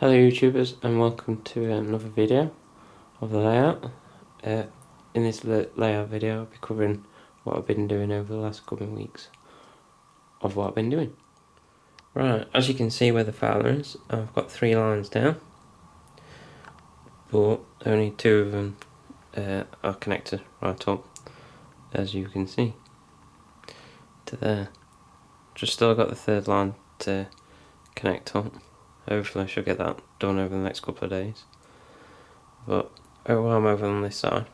Hello YouTubers, and welcome to another video of the layout. In this layout video I'll be covering what I've been doing over the last couple of weeks of what I've been doing. Right, as you can see where the filer is, I've got 3 lines down, but only 2 of them are connected right up, as you can see, to there. Just still got the 3rd line to connect up. Hopefully I should get that done over the next couple of days. But while I'm over on this side,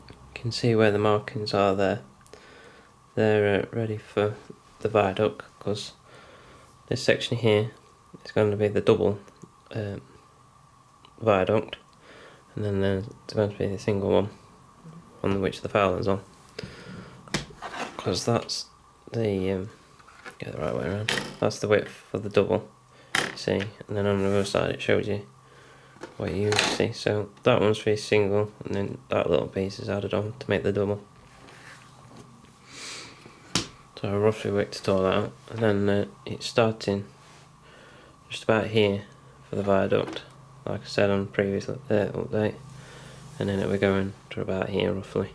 you can see where the markings are there. They're ready for the viaduct, because this section here is going to be the double viaduct, and then there's going to be the single one on which the filer's on, because that's the get the right way around. That's the width for the double, you see, and then on the other side it shows you what you see. So that one's for single, and then that little piece is added on to make the double. So I roughly worked it all out, and then it's starting just about here for the viaduct, like I said on the previous update, and then it'll be going to about here roughly.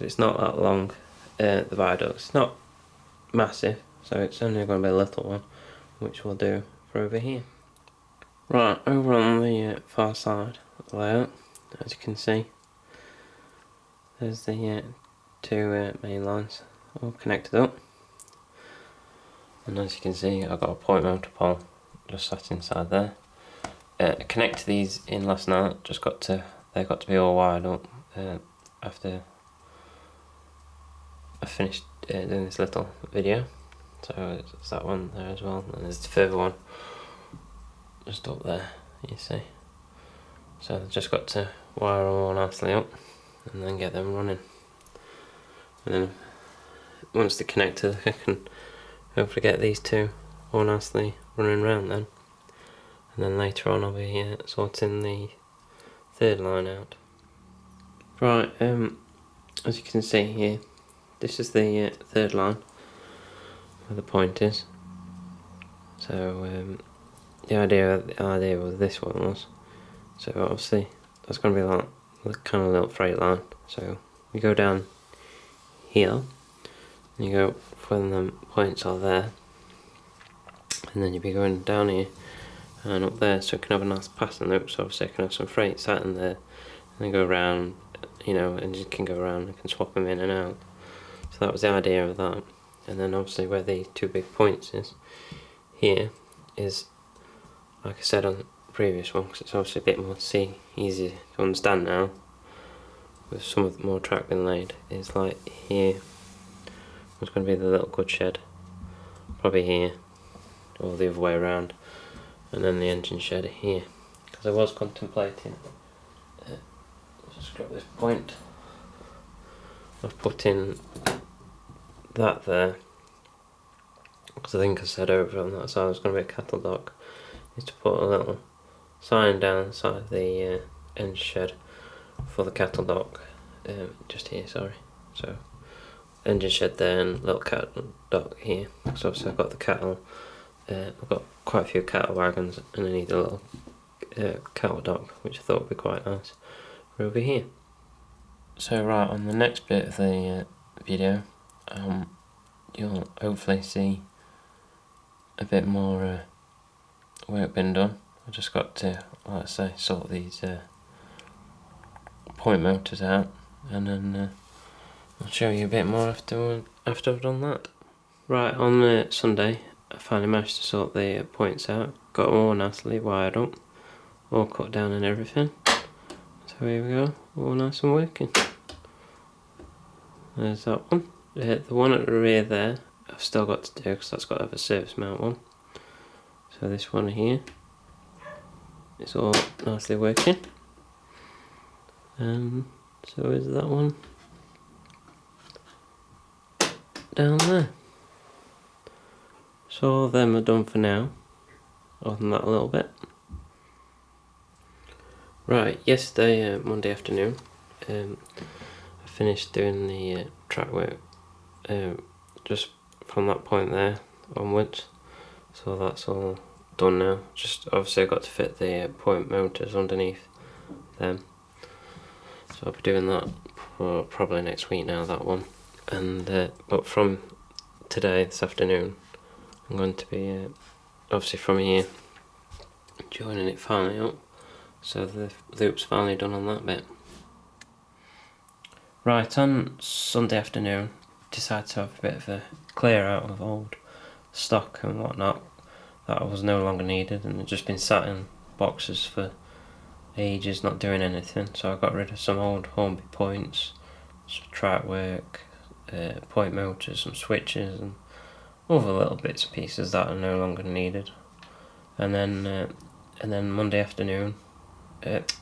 It's not that long, the viaduct. It's not massive, so it's only going to be a little one, which we'll do for over here. Right, over on the far side of the layout, as you can see, there's the 2 main lines all connected up, and as you can see I've got a point mounter pole just sat inside there. I connected these in last night, they got to be all wired up after I finished doing this little video. So it's that one there as well, and there's the further one just up there, you see. So I've just got to wire them all nicely up and then get them running. And then once they're connected, I can hopefully get these 2 all nicely running around then. And then later on I'll be sorting the 3rd line out. Right, as you can see here, this is the 3rd line where the point is. So the idea with this one was, so obviously that's going to be like the kind of little freight line. So you go down here, and you go when the points are there, and then you'll be going down here and up there, so it can have a nice passing loop. So obviously I can have some freight sat in there, and then go around, you know, and you can go around and can swap them in and out. So that was the idea of that. And then obviously where the 2 big points is here is, like I said on the previous one, because it's obviously a bit more easier to understand now with some of the more track being laid, is like here was going to be the little goods shed, probably here, or the other way around, and then the engine shed here. Because I was contemplating, just grab this point, of putting that there, because I think I said over on that side it was going to be a cattle dock, is to put a little sign down the side of the engine shed for the cattle dock, just here, sorry. So engine shed there and little cattle dock here. So obviously I've got the cattle, I've got quite a few cattle wagons, and I need a little cattle dock, which I thought would be quite nice for over here. So right, on the next bit of the video, you'll hopefully see a bit more work being done. I just got to, like I say, sort these point motors out, and then I'll show you a bit more after I've done that. Right, on Sunday I finally managed to sort the points out, got them all nicely wired up, all cut down and everything. So here we go, all nice and working. There's that one. The one at the rear there I've still got to do, because that's got to have a surface mount one. So this one here, it's all nicely working. So is that one down there. So all of them are done for now, other than that a little bit. Right, yesterday, Monday afternoon, I finished doing the track work, just from that point there onwards. So that's all done now. Just obviously I've got to fit the point motors underneath them, so I'll be doing that for probably next week now, that one. And but from today, this afternoon, I'm going to be obviously from here joining it finally up, so the loop's finally done on that bit. Right, on Sunday afternoon, decided to have a bit of a clear out of old stock and whatnot that was no longer needed, and had just been sat in boxes for ages not doing anything. So I got rid of some old Hornby points, some track work, point motors, some switches, and other little bits and pieces that are no longer needed. And then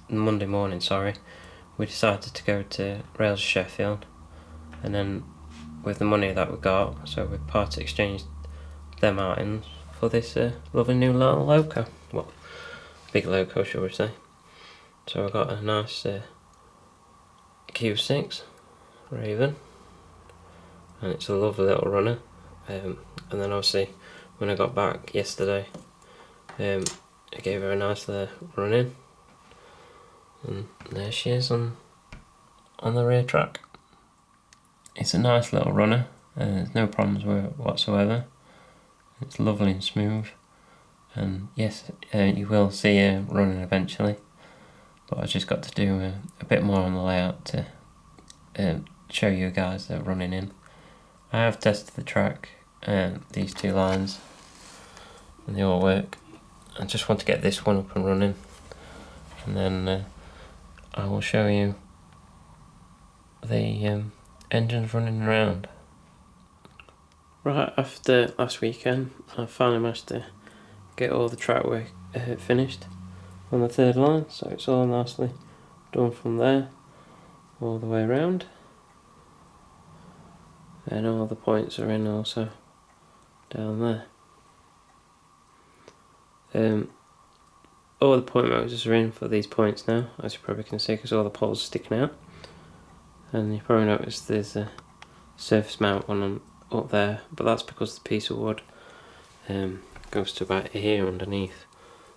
Monday morning, sorry, we decided to go to Rails Sheffield, and then with the money that we got, so we part exchanged them items for this lovely new little loco. Well, big loco, shall we say. So I got a nice Q6 Raven, and it's a lovely little runner. And then obviously when I got back yesterday, I gave her a nice run in, and there she is on the rear track. It's a nice little runner, there's no problems with it whatsoever. It's lovely and smooth, and yes, you will see her running eventually, but I just got to do a bit more on the layout to show you guys the running in. I have tested the track, these two lines, and they all work. I just want to get this one up and running, and then I will show you the engines running around. Right, after last weekend, I finally managed to get all the track work finished on the third line, so it's all nicely done from there all the way around, and all the points are in also down there. All the point motors are in for these points now, as you probably can see, because all the poles are sticking out. And you probably noticed there's a surface mount one up there, but that's because the piece of wood goes to about here underneath.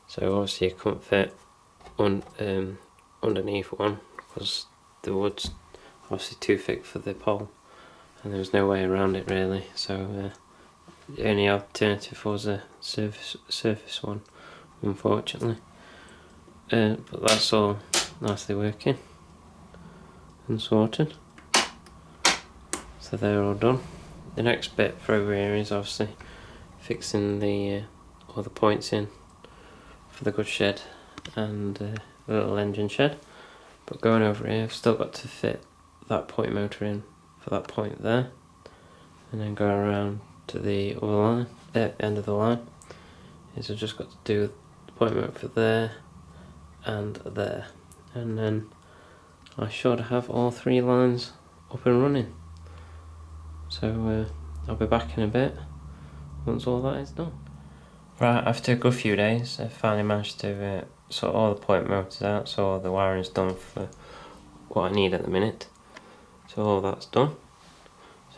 So obviously you couldn't fit underneath one because the wood's obviously too thick for the pole, and there was no way around it really. So the only alternative was a surface one, unfortunately. But that's all nicely working and sorted, so they're all done. The next bit for over here is obviously fixing the all the points in for the goods shed and the little engine shed. But going over here, I've still got to fit that point motor in for that point there, and then go around to the other line, end of the line. Is I've just got to do the point motor for there and there, and then I should have all three lines up and running. So I'll be back in a bit once all that is done. Right, after a good few days, I finally managed to sort all the point motors out, so all the wiring's done for what I need at the minute. So all that's done.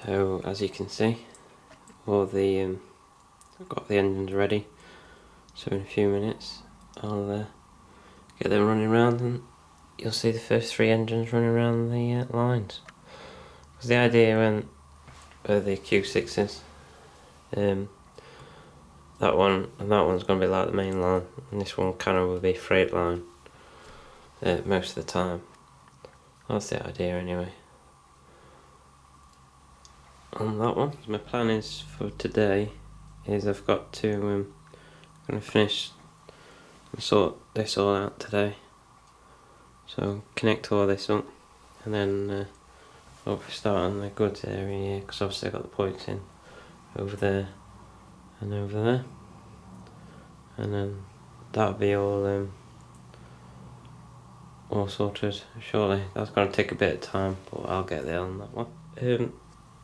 So as you can see, all the I've got the engines ready. So in a few minutes, I'll get them running around, and you'll see the first three engines running around the lines. Because the idea when the Q6s, that one and that one's going to be like the main line, and this one kind of will be freight line most of the time. That's the idea anyway. On that one, my plan is for today is I've got to going to finish and sort this all out today. So connect all this up, and then hopefully start on the goods area here, because obviously I've got the points in over there and over there, and then that'll be all sorted shortly. That's going to take a bit of time, but I'll get there on that one.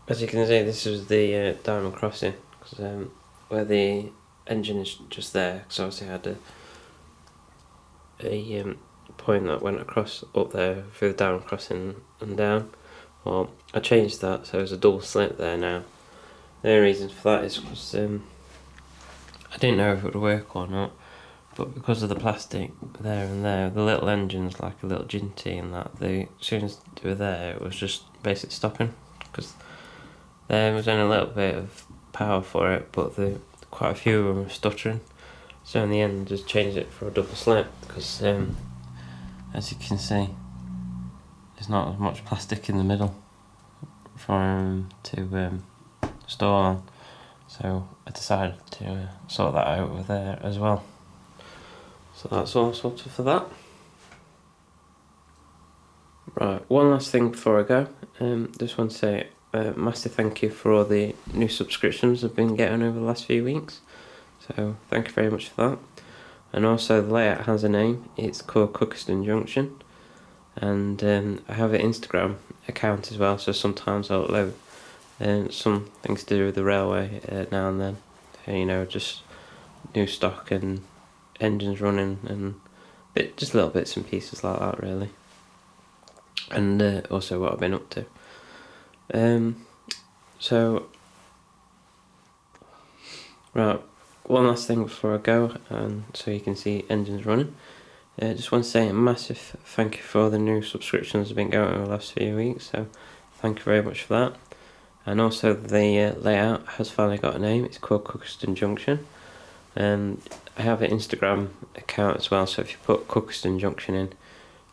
As you can see, this is the diamond crossing, because where the engine is just there, because obviously I had a point that went across up there through the diamond crossing and down. Well, I changed that, so there's a double slit there now. The only reason for that is because I didn't know if it would work or not, but because of the plastic there and there, the little engine's like a little ginty and that, as soon as they were there, it was just basically stopping, because there was only a little bit of power for it, but quite a few of them were stuttering. So in the end, just changed it for a double slip, because as you can see, there's not as much plastic in the middle for him to store on. So I decided to sort that out over there as well. So that's all sorted for that. Right, one last thing before I go. Just want to say a massive thank you for all the new subscriptions I've been getting over the last few weeks. So thank you very much for that. And also the layout has a name. It's called Cookerston Junction. And I have an Instagram account as well, so sometimes I'll upload some things to do with the railway now and then. You know, just new stock and engines running and just little bits and pieces like that really. And also what I've been up to. So, right, one last thing before I go, and so you can see engines running. Just want to say a massive thank you for all the new subscriptions I've been going over the last few weeks, so thank you very much for that. And also the layout has finally got a name. It's called Cookerston Junction, and I have an Instagram account as well, so if you put Cookerston Junction in,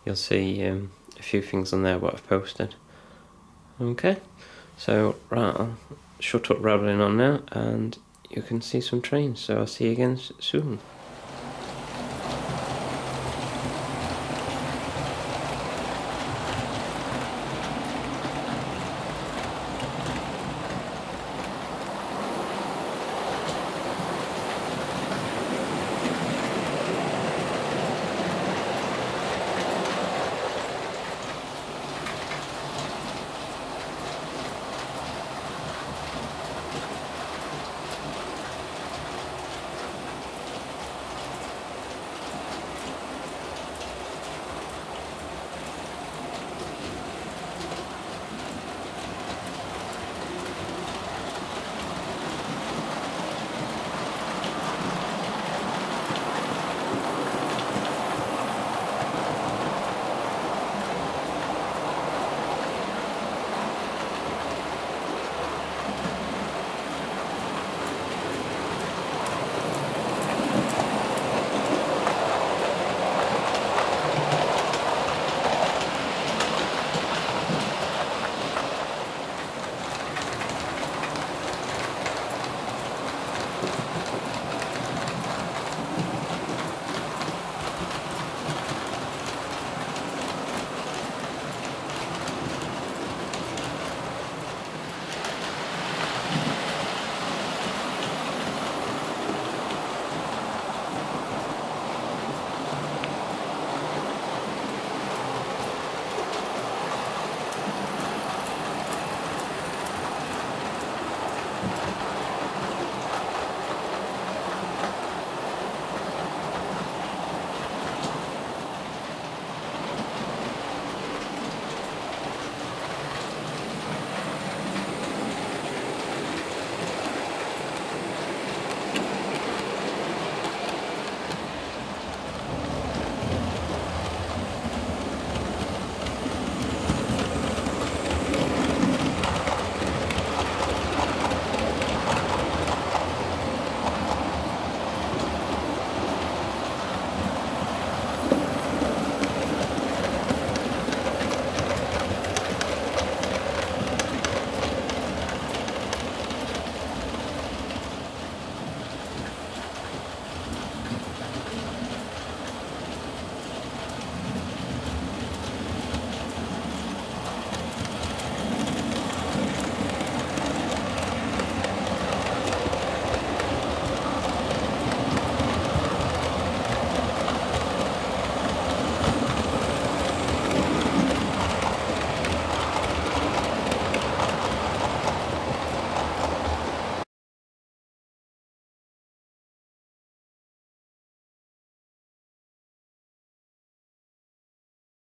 you'll see a few things on there what I've posted. Okay, so right, I'll shut up rambling on now and you can see some trains, so I'll see you again soon.